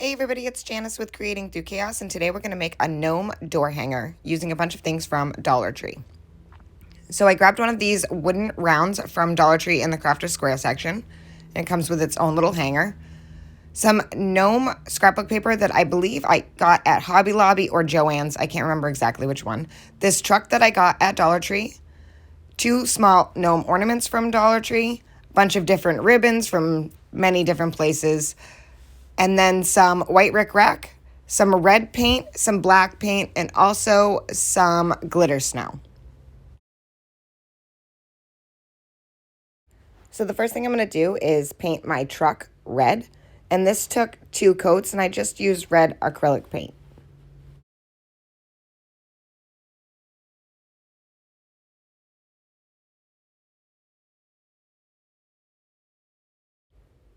Hey everybody, it's Janice with Creating Through Chaos, and today we're going to make a gnome door hanger using a bunch of things from Dollar Tree. So I grabbed one of these wooden rounds from Dollar Tree in the Crafter Square section, and it comes with its own little hanger. Some gnome scrapbook paper that I believe I got at Hobby Lobby or Joann's, I can't remember exactly which one. This truck that I got at Dollar Tree, 2 small gnome ornaments from Dollar Tree, a bunch of different ribbons from many different places, and then some white rickrack, some red paint, some black paint, and also some glitter snow. So the first thing I'm going to do is paint my truck red, and this took 2 coats, and I just used red acrylic paint.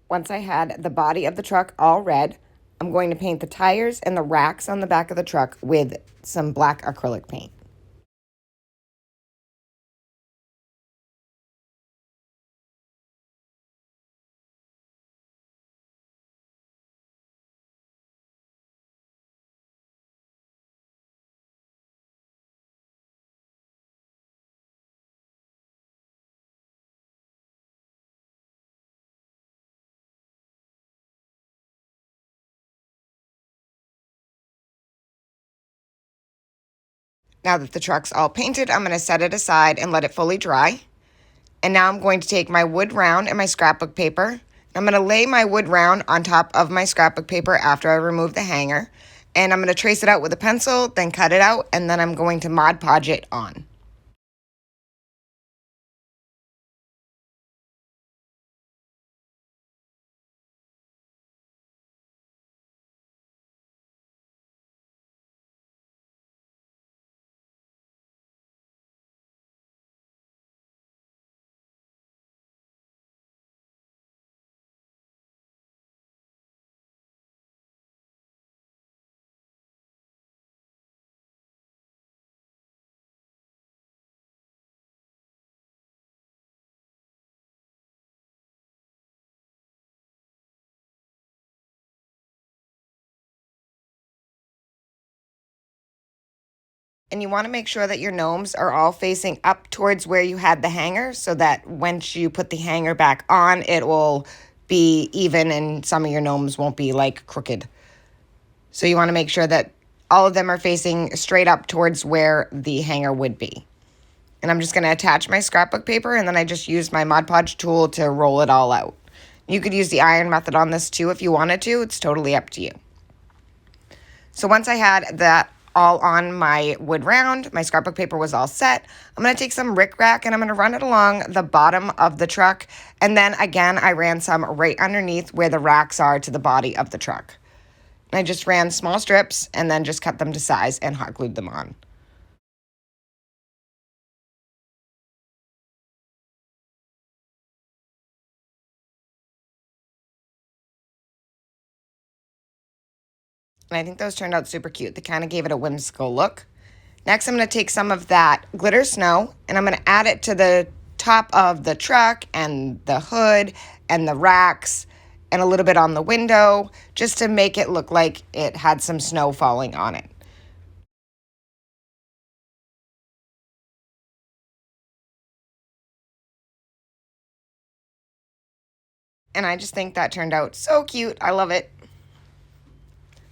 Once I had the body of the truck all red, I'm going to paint the tires and the racks on the back of the truck with some black acrylic paint. Now that the truck's all painted, I'm going to set it aside and let it fully dry. And now I'm going to take my wood round and my scrapbook paper. I'm going to lay my wood round on top of my scrapbook paper after I remove the hanger. And I'm going to trace it out with a pencil, then cut it out, and then I'm going to Mod Podge it on. And you want to make sure that your gnomes are all facing up towards where you had the hanger so that once you put the hanger back on, it will be even and some of your gnomes won't be like crooked. So you want to make sure that all of them are facing straight up towards where the hanger would be. And I'm just going to attach my scrapbook paper, and then I just used my Mod Podge tool to roll it all out. You could use the iron method on this too if you wanted to. It's totally up to you. So once I had that all on my wood round, my scrapbook paper was all set, I'm going to take some rickrack and I'm going to run it along the bottom of the truck. And then again, I ran some right underneath where the racks are to the body of the truck. And I just ran small strips and then just cut them to size and hot glued them on. And I think those turned out super cute. They kind of gave it a whimsical look. Next, I'm going to take some of that glitter snow and I'm going to add it to the top of the truck and the hood and the racks and a little bit on the window just to make it look like it had some snow falling on it. And I just think that turned out so cute. I love it.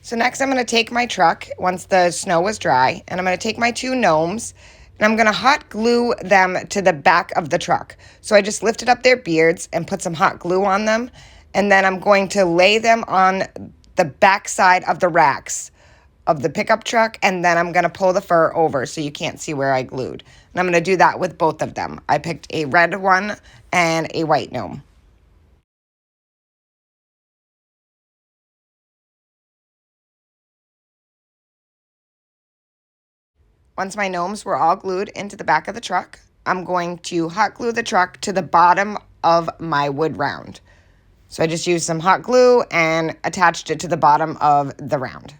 So next I'm going to take my truck once the snow was dry, and I'm going to take my 2 gnomes, and I'm going to hot glue them to the back of the truck. So I just lifted up their beards and put some hot glue on them, and then I'm going to lay them on the back side of the racks of the pickup truck, and then I'm going to pull the fur over so you can't see where I glued. And I'm going to do that with both of them. I picked a red one and a white gnome. Once my gnomes were all glued into the back of the truck, I'm going to hot glue the truck to the bottom of my wood round. So I just used some hot glue and attached it to the bottom of the round.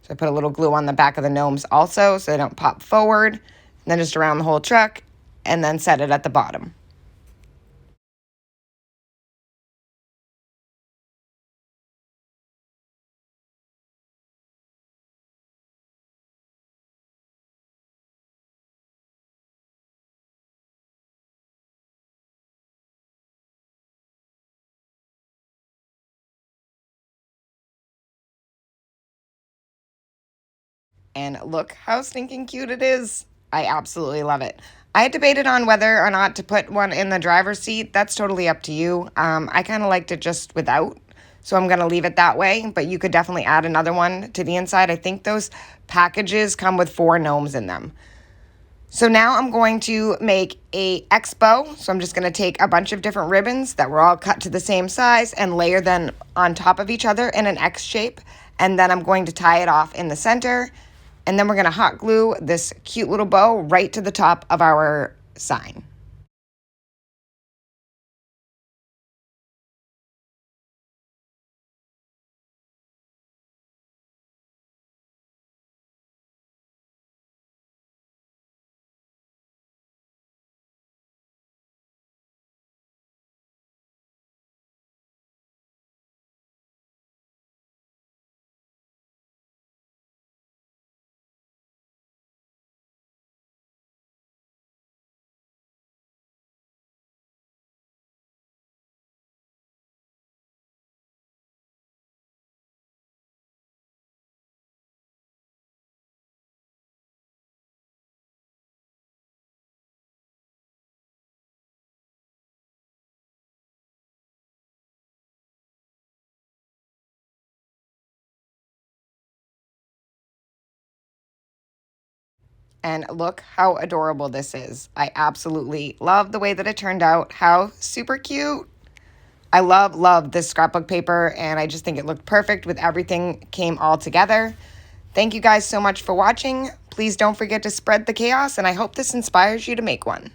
So I put a little glue on the back of the gnomes also so they don't pop forward, and then just around the whole truck, and then set it at the bottom. And look how stinking cute it is. I absolutely love it. I had debated on whether or not to put one in the driver's seat. That's totally up to you. I kind of liked it just without, so I'm going to leave it that way. But you could definitely add another one to the inside. I think those packages come with 4 gnomes in them. So now I'm going to make a X bow. So I'm just going to take a bunch of different ribbons that were all cut to the same size and layer them on top of each other in an X shape. And then I'm going to tie it off in the center. And then we're going to hot glue this cute little bow right to the top of our sign. And look how adorable this is. I absolutely love the way that it turned out. How super cute. I love this scrapbook paper, and I just think it looked perfect with everything came all together. Thank you guys so much for watching. Please don't forget to spread the chaos, and I hope this inspires you to make one.